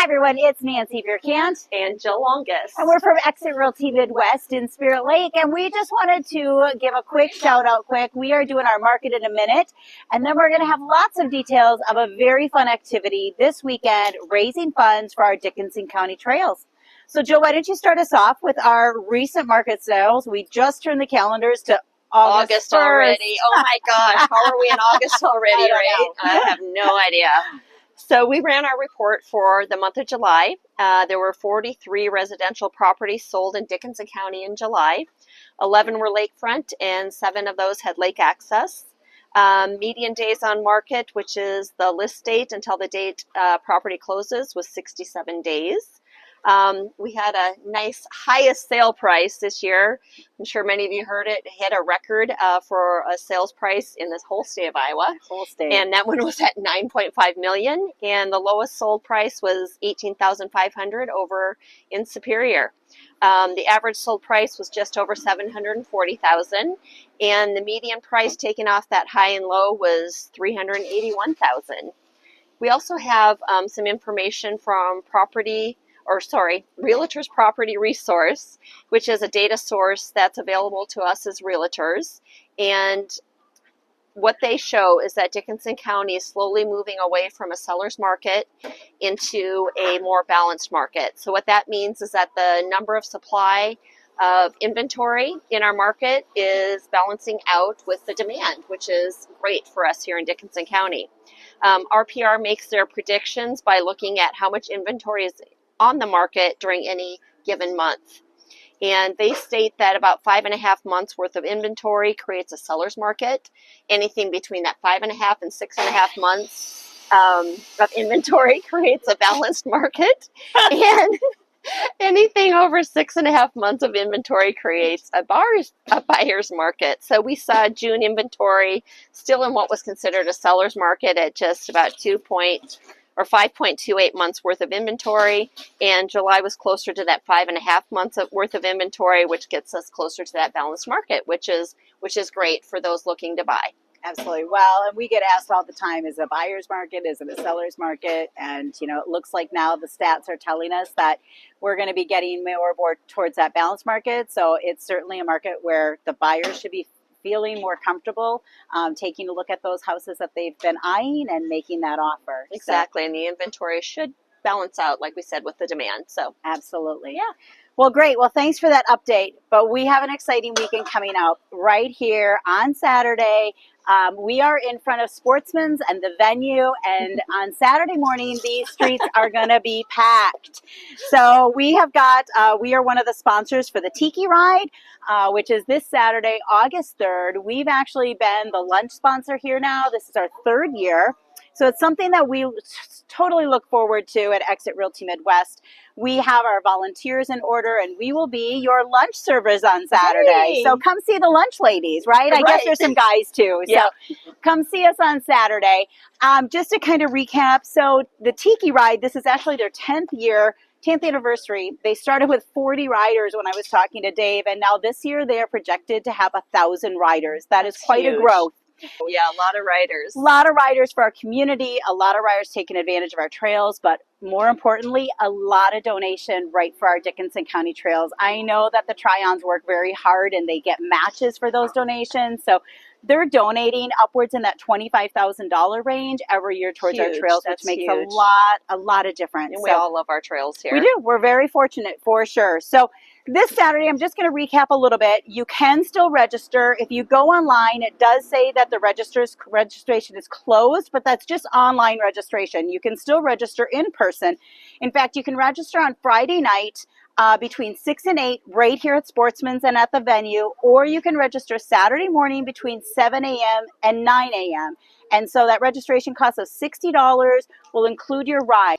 Hi everyone, it's Nancy Vierkant and Jill Longus. And we're from EXIT Realty Midwest in Spirit Lake, and we just wanted to give a quick shout out We are doing our market in a minute, and then we're going to have lots of details of a very fun activity this weekend, raising funds for our Dickinson County Trails. So Jill, why don't you start us off with our recent market sales? We just turned the calendars to August already. Oh my gosh, how are we in August already, right? I have no idea. So we ran our report for the month of July. There were 43 residential properties sold in Dickinson County in July. 11 were lakefront, and 7 of those had lake access. Median days on market, which is the list date until the date property closes, was 67 days. We had a nice highest sale price this year. I'm sure many of you heard it hit a record for a sales price in this whole state of Iowa. Whole state. And that one was at $9.5 million. And the lowest sold price was $18,500 over in Superior. The average sold price was just over $740,000. And the median price taken off that high and low was $381,000. We also have some information from Realtors Property Resource, which is a data source that's available to us as realtors. And what they show is that Dickinson County is slowly moving away from a seller's market into a more balanced market. So what that means is that the number of supply of inventory in our market is balancing out with the demand, which is great for us here in Dickinson County. RPR makes their predictions by looking at how much inventory is on the market during any given month. And they state that about 5.5 months worth of inventory creates a seller's market. Anything between that 5.5 and 6.5 months of inventory creates a balanced market. And anything over 6.5 months of inventory creates a buyer's market. So we saw June inventory still in what was considered a seller's market at just about 5.28 months worth of inventory, and July was closer to that 5.5 months worth of inventory, which gets us closer to that balanced market, which is great for those looking to buy. Absolutely. Well, and we get asked all the time, is it a buyer's market? Is it a seller's market? And, it looks like now the stats are telling us that we're going to be getting more towards that balanced market. So it's certainly a market where the buyers should be feeling more comfortable taking a look at those houses that they've been eyeing and making that offer. Exactly. And the inventory should balance out, like we said, with the demand. So absolutely. Yeah. Well, great. Well, thanks for that update. But we have an exciting weekend coming up right here on Saturday. We are in front of Sportsman's and the venue, and on Saturday morning, these streets are going to be packed. So we are one of the sponsors for the Tiki Ride, which is this Saturday, August 3rd. We've actually been the lunch sponsor here now. This is our 3rd year. So it's something that we totally look forward to at EXIT Realty Midwest. We have our volunteers in order, and we will be your lunch servers on Saturday. Hey. So come see the lunch ladies, right? I guess there's some guys too. Yeah. So come see us on Saturday. Just to kind of recap, so the Tiki Ride, this is actually their 10th anniversary. They started with 40 riders when I was talking to Dave, and now this year they are projected to have 1,000 riders. That is quite huge. A growth. Yeah, a lot of riders. A lot of riders for our community, a lot of riders taking advantage of our trails, but more importantly, a lot of donation right for our Dickinson County Trails. I know that the Try-Ons work very hard and they get matches for those donations. So they're donating upwards in that $25,000 range every year towards our trails, which makes a lot of difference. And we all love our trails here. We do. We're very fortunate for sure. So this Saturday, I'm just going to recap a little bit. You can still register. If you go online, it does say that the registration is closed, but that's just online registration. You can still register in person. In fact, you can register on Friday night between 6 and 8 right here at Sportsman's and at the venue, or you can register Saturday morning between 7 a.m. and 9 a.m. And so that registration cost of $60 will include your ride.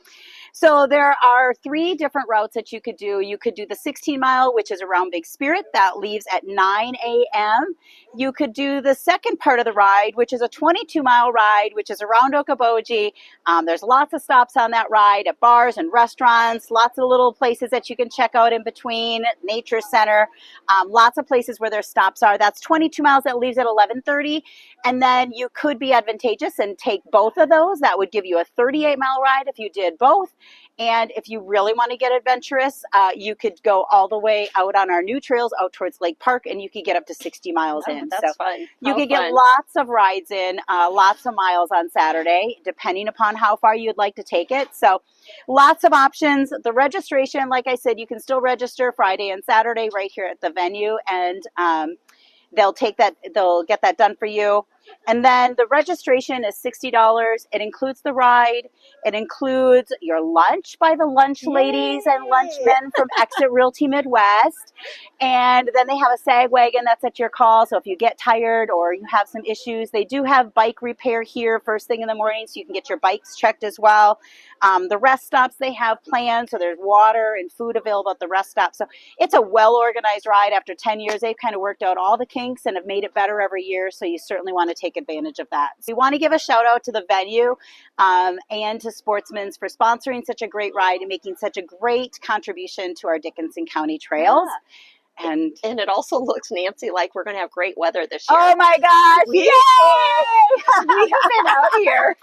So there are 3 different routes that you could do. You could do the 16-mile, which is around Big Spirit. That leaves at 9 a.m. You could do the second part of the ride, which is a 22-mile ride, which is around Okoboji. There's lots of stops on that ride at bars and restaurants, lots of little places that you can check out in between, nature center, lots of places where their stops are. That's 22 miles. That leaves at 11:30. And then you could be advantageous and take both of those. That would give you a 38-mile ride if you did both. And if you really want to get adventurous, you could go all the way out on our new trails out towards Lake Park, and you could get up to 60 miles in. That's so fun. You could get lots of rides in, lots of miles on Saturday, depending upon how far you'd like to take it. So lots of options. The registration, like I said, you can still register Friday and Saturday right here at the venue, and they'll get that done for you. And then the registration is $60. It includes the ride. It includes your lunch by the lunch ladies and lunchmen from EXIT Realty Midwest. And then they have a sag wagon that's at your call. So if you get tired or you have some issues, they do have bike repair here first thing in the morning, so you can get your bikes checked as well. The rest stops they have planned, so there's water and food available at the rest stop. So it's a well-organized ride. After 10 years, they've kind of worked out all the kinks and have made it better every year, so you certainly want to take advantage of that. So we want to give a shout out to the venue and to Sportsman's for sponsoring such a great ride and making such a great contribution to our Dickinson County Trails. Yeah. And it also looks, Nancy, like we're going to have great weather this year. Oh my gosh! We have been out here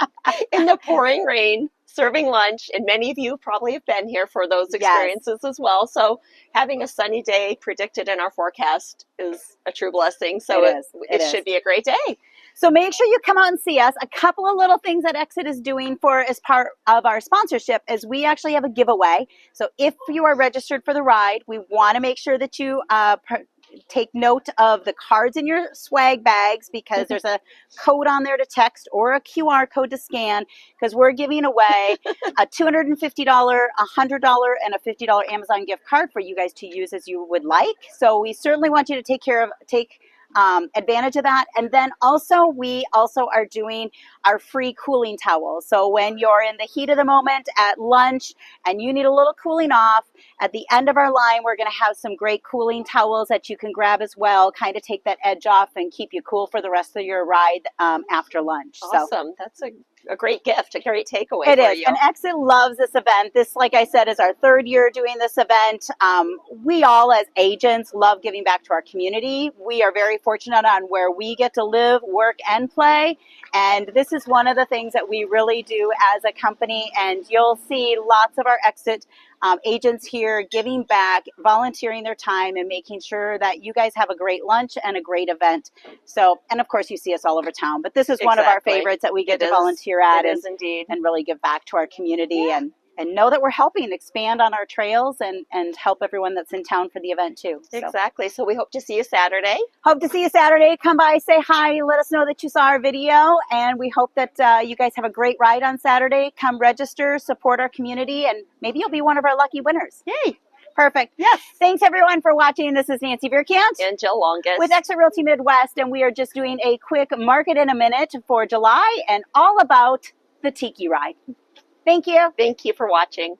in the pouring rain serving lunch, and many of you probably have been here for those experiences as well. So having a sunny day predicted in our forecast is a true blessing. So it should be a great day. So make sure you come out and see us. A couple of little things that EXIT is doing as part of our sponsorship is we actually have a giveaway. So if you are registered for the ride, we want to make sure that you take note of the cards in your swag bags, because there's a code on there to text or a QR code to scan, because we're giving away a $250, $100, and a $50 Amazon gift card for you guys to use as you would like. So we certainly want you to take advantage of that. And then we also are doing our free cooling towels. So when you're in the heat of the moment at lunch and you need a little cooling off, at the end of our line, we're going to have some great cooling towels that you can grab as well, kind of take that edge off and keep you cool for the rest of your ride after lunch. Awesome. That's a great gift, a great takeaway. It is. And EXIT loves this event. This, like I said, is our third year doing this event. We all, as agents, love giving back to our community. We are very fortunate on where we get to live, work, and play. And this is one of the things that we really do as a company. And you'll see lots of our EXIT agents here giving back, volunteering their time, and making sure that you guys have a great lunch and a great event. So, and of course, you see us all over town. But this is one of our favorites that we get to volunteer at and really give back to our community and know that we're helping expand on our trails and help everyone that's in town for the event too. Exactly. So we hope to see you Saturday. Hope to see you Saturday. Come by, say hi, let us know that you saw our video, and we hope that you guys have a great ride on Saturday. Come register, support our community, and maybe you'll be one of our lucky winners. Yay. Perfect. Yes. Thanks everyone for watching. This is Nancy Vierkant and Jill Longus with EXIT Realty Midwest, and we are just doing a quick market in a minute for July and all about the Tiki Ride. Thank you. Thank you for watching.